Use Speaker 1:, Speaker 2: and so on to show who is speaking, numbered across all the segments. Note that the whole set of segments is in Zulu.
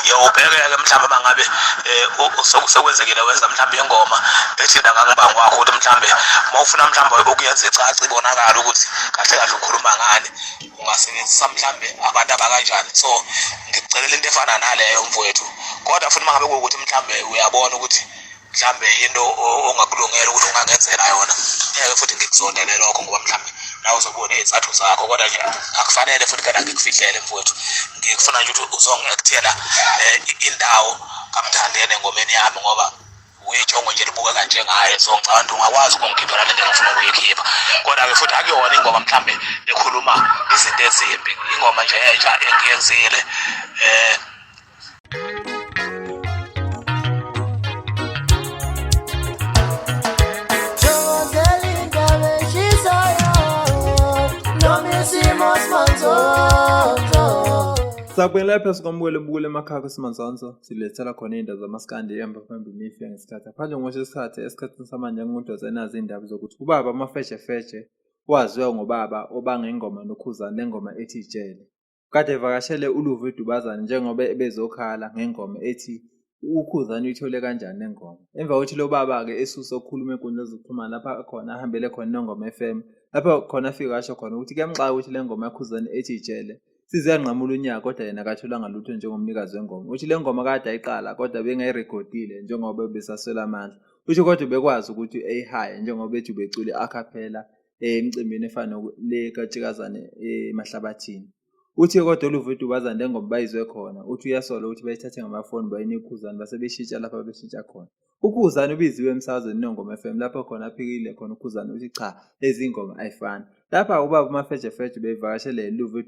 Speaker 1: Yawubheke-ke mhlawumbe mangabe sokwenzekile wenza mhlawumbe ingoma ethinta ngangibanga kwakho ukuthi mhlawumbe mawufuna mhlawumbe ukuyenza icaci ibonakala ukuthi kahle kahle ukhuluma ngani ungasebenzisa mhlawumbe abantu abakanjani. So ngikucelela into efana naleyo mfowethu, kodwa futhi mangabe kuwukuthi mhlawumbe uyabona ukuthi mhlawumbe into ongakulungela ukuthi ungangenzela yona, ngeke futhi ngikuzondele lokho ngoba mhlawumbe nawe uzobona izathu zakho, kodwa nje akufanele futhi kana ngikufihlele mfowethu. Ngikufuna nje ukuthi uzongekuthela indawo kaMthandeni engomeni yami ngoba uyijongo nje libukeka njengaye. So ngicabanga ukuthi ungakwazi ukungikhiphela le nto engifuna ukuyikhipha, kodwa-ke futhi akuyona ingoma mhlawumbe ekhuluma izinto ezimbi, ingoma nje entsha engiyenzile
Speaker 2: Sakubona lapha sikwamukele bukule emakhaya Esimanzonzo silethela khona indaba zamaskandi ehamba phambili nifika ngesikhathi phanje ngosho esikhathini samanje ngumuntu zenazi indaba zokuthi ubaba Mafejefeje waziwa ngobaba obangengoma noKhuzan nengoma ethi ijele. Kade evakashele uLuveh njengoba ebezokhala ngengoma ethi uKhuzan uyithole kanjani nengoma. Emva kokuthi lo baba ke esusa ukukhuluma enkundleni zokuxhumana lapha khona ahambele khona nengoma FM, lapha khona afika kasho khona ukuthi kuyamxaka ukuthi le ngoma yaKhuzan ethi ijele siziyanqamula unyaka kodwa yena akatholanga lutho njengomnikazi wengoma. Uthi le ngoma kade ayiqala kodwa bengayirekhodile njengoba besaswela amandla. Uthi kodwa bekwazi ukuthi eyihaye njengoba bethi becule acapella emcimbini efana le kaTshikazane emahlabathini. Uthi kodwa uLuveh lengoma bayizwe khona, uthi uyasola ukuthi bayithathe ngamafoni bayinika uKhuzan base beshintsha lapha beshintsha khona. uKhuzan ubiziwe emsakazweni nengoma FM lapho khona aphikile khona uKhuzan uthi cha lezi ingoma ayifani. Lapha ubaba Mafejefeje bevakashele Luveh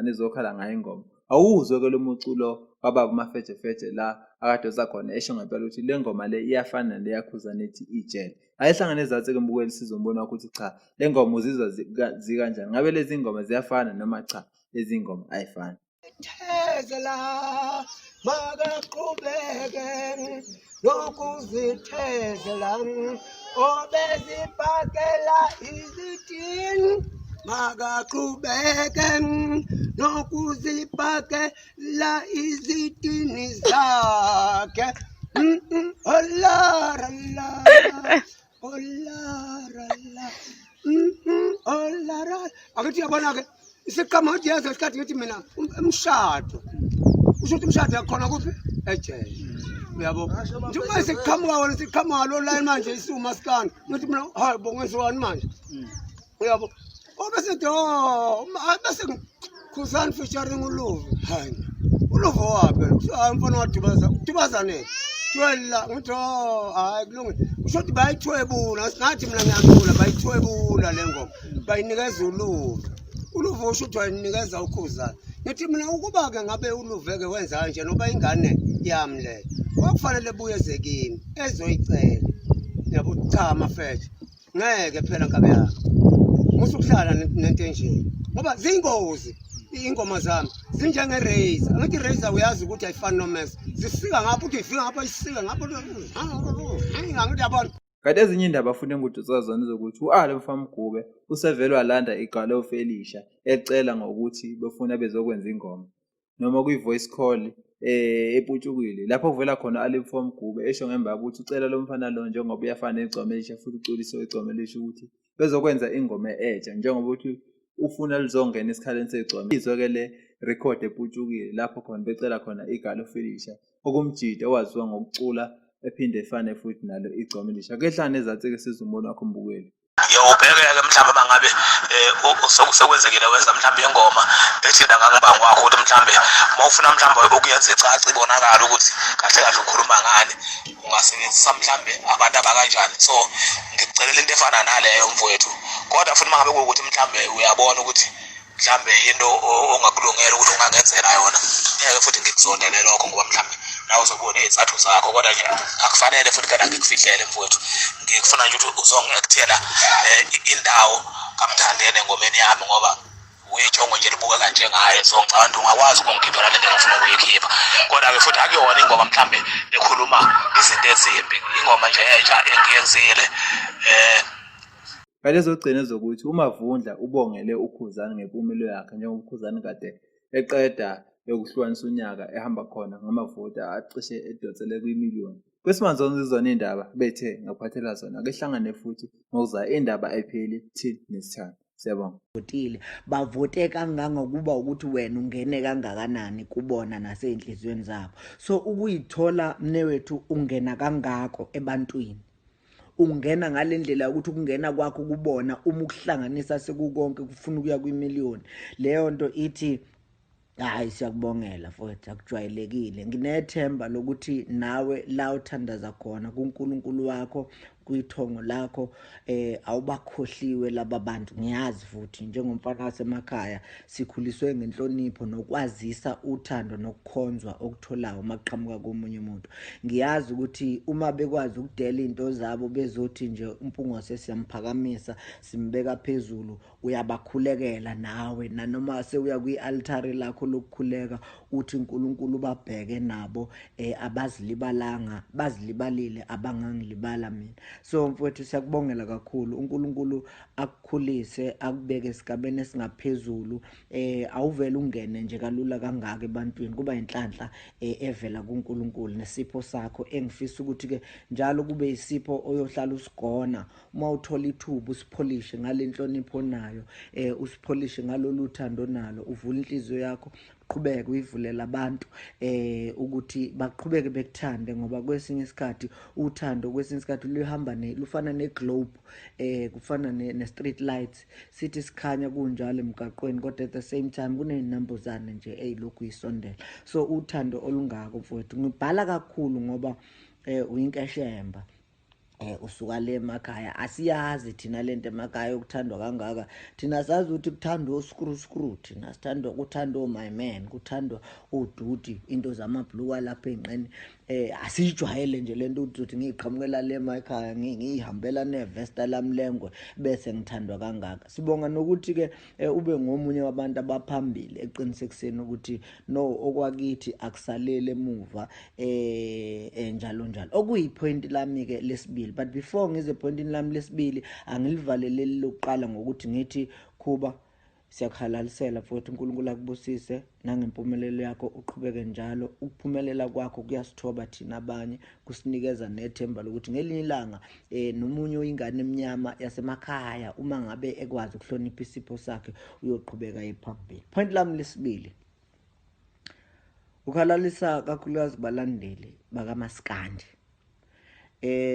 Speaker 2: ezokhala ngayo ingoma. Awuzwe ke lo muculo wababa Mafejefeje la akadosa khona esho ngempela ukuthi le ngoma le iyafana nale yaKhuzan ethi ijele. Ayihlangane ezathu ke mbukeli sizombona ukuthi cha le ngoma uzizwa zikanjani, ngabe lezi ingoma ziyafana noma cha lezi ingoma ayifani.
Speaker 3: Thezela makaqhubeke nokuzithezela obezibhakela izidini, makaqhubeke nokuzibhakela izidini zakhe. Olara olara akuthi yabona ke isiqhamu nje yazo isikhathi ngithi mina umshado usho ukuthi umshado yakhona kuphi ejele, uyabo nje uma isiqhamuka wona isiqhamuka lo line manje isuma sikani ngithi mina hayi bongezwani manje, uyabo obese bese Khuzan featuring uLuveh. Hayi uLuveh wapi hayi mfana wadibazane twela ngithi hayi kulungile usho ukuthi bayithwebula ngathi mina ngiyacula bayithwebula le ngoma bayinikeza uLuveh usho ukuthi wayinikeza uKhuzan. Ngithi mina ukuba ke ngabe uLuveh ke wenza kanje noba ingane yami le kwakufanele buyeze kimi ezoyicela, yabo cha Mafeje ngeke phela ngabe yakho musukuhlala nento enje ngoba zingozi ingoma zami zinjenge razor. Ngithi razor uyazi ukuthi ayifani noMax, zisika ngapha uthi ifika ngapha isika ngapha ngithi yabona.
Speaker 2: Kade ezinye indaba afune ukuthi uzazona zokuthi uAle Mfamgube usevelwa landa igalo Felisha ecela ngokuthi befuna bezokwenza ingoma noma kuyi-voice call eputshukile lapho kuvela khona uAle Mfamgube esho ngemba ukuthi ucela lo mfana lo njengoba uyafana eGcomelisha futhi uculiso eGcomelisha ukuthi bezokwenza ingoma entsha njengoba uthi ufuna lizongena esikhaleni seGcome. Izwe ke le record eputshukile lapho khona becela khona igalo Felisha okumjida owaziwa ngokucula ephinde efane futhi nalo iGcomelisha. Kehlane ezathi ke sizumbona wakho mbukeli.
Speaker 1: Yawubheke-ke mhlawumbe mangabe sokwenzekile wenza mhlawumbe ingoma ethinta ngangibanga kwakho ukuthi mhlawumbe mawufuna mhlawumbe ukuyenza icaci ibonakala ukuthi kahle kahle ukhuluma ngani ungasebenzisa mhlawumbe abantu abakanjani. So ngikucelela into efana naleyo mfowethu, kodwa futhi mangabe kuwukuthi mhlawumbe uyabona ukuthi mhlawumbe into ongakulungela ukuthi ungangenzela yona, ngeke futhi ngikuzondele lokho ngoba mhlawumbe nawe uzobona izathu zakho, kodwa nje akufanele futhi kana ngikufihlele mfowethu. Ngikufuna nje ukuthi uzongekuthela indawo kaMthandeni engomeni yami ngoba uyijongo nje libukeka njengaye. So ngicabanga ukuthi ungakwazi ukungikhiphela le nto engifuna ukuyikhipha, kodwa-ke futhi akuyona ingoma mhlawumbe ekhuluma izinto ezimbi, ingoma nje entsha engiyenzile.
Speaker 2: Kade zogcina zokuthi uMavundla ubongele uKhuzan ngempumelelo yakhe njengoba uKhuzan kade eqeda yokuhlukanisa unyaka ehamba khona ngamavota acishe edonsele kwi-million. Kwesimanzonzo izona indaba bethe ngaphathela zona kehlangane futhi ngokuza indaba epheli thini nesithando. Siyabonga.
Speaker 4: Votile bavote kangangokuba ukuthi wena ungene kangakanani kubona naseyinhlizweni zabo. So ukuyithola mnewethu ungena kangako ebantwini. Ungena ngalendlela ukuthi ukungena kwakho kubona uma ukuhlanganisa sekukonke kufuna ukuya kwi-million. Leyo nto ithi hayi siyakubongela futhi akujwayelekile. Nginethemba lokuthi nawe la uthandaza khona kuNkulunkulu wakho kwithongo lakho awubakhohliwe laba bantu. Ngiyazi futhi njengomfana wasemakhaya sikhuliswe ngenhlonipho nokwazisa uthando nokukhonzwa okutholayo maqhamuka komunye umuntu. Ngiyazi ukuthi uma bekwazi ukudela into zabo bezothi nje umpungose siyamphakamisa simbeka phezulu uyabakhulekela nawe nanoma sewuya kwi-altare lakho lokukhuleka uthi uNkulunkulu babheke nabo abazilibalanga bazilibalile abangangilibala mina. So mfowethu siyakubongela kakhulu uNkulunkulu akukhulise akubeke esigabeni esingaphezulu awuvele ungene nje kalula kangaka ebantwini kuba inhlanhla evela kuNkulunkulu nesipho sakho engifisa ukuthi ke njalo kube isipho oyohlala usigona uma uthola ithuba usipholishe ngalenhlonipho nayo usipholishe ngaloluthando nalo uvula inhliziyo yakho qhubeke uyivulela abantu ukuthi baqhubeke bekuthande ngoba kwesinye isikhathi uthando kwesinye isikhathi luhamba lufana neglobe kufana ne-street lights sithi sikhanya kunjalo emgaqweni kodwa at the same time kuney'nambuzane nje eyilokhu yisondela. So uthando olungako mfowethu ngibhala kakhulu ngoba uyinkeshemba usuka le emakhaya asiyazi thina lento emakhaya ukuthandwa kangaka. Thina sazi ukuthi kuthandwa oscrew thina sithandwa kuthandwa my man kuthandwa uduty into zamabhluka lapha enqeni asijwayele nje lento ukuthi ngiqhamukela le emakhaya ngihambela nevesta lami lengwe bese ngithandwa kangaka. Sibonga nokuthi ke ube ngomunye wabantu abaphambili eqinisekiseni ukuthi no okwakithi akusalele emuva njalo njalo. Okuyipoint lami ke lesibili. But before ngize pointini lami lesibili angilivaleleli lokuqala ngokuthi ngithi Khuba siyakuhalalisela futhi uNkulunkulu akubusise nangempumelelo yakho uqhubeke njalo. Ukuphumelela kwakho kuyasithoba thina abanye kusinikeza nethemba lokuthi ngelinye ilanga nomunye oyingane emnyama yasemakhaya uma ngabe ekwazi ukuhlonipha isipho sakhe uyoqhubeka ephambili. Point lami lesibili ukhalalisa kakhulukazi balandeli bakaMaskandi.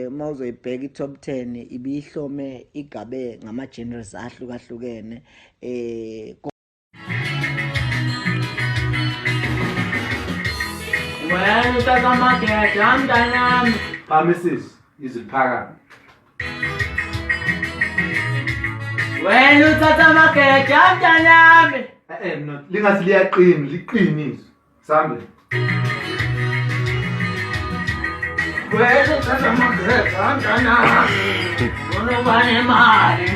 Speaker 4: Mawuzoyibheka i-top 10 ibihlome igabe ngama-genres ahlukahlukene
Speaker 5: wena utatamakete amntanami
Speaker 6: Pharmacist iziphakame.
Speaker 5: wena utatamakete amntanami
Speaker 6: No, lingathi liyaqina, liqinise. Sambe.
Speaker 5: wena utatamakete amntanami unobane imali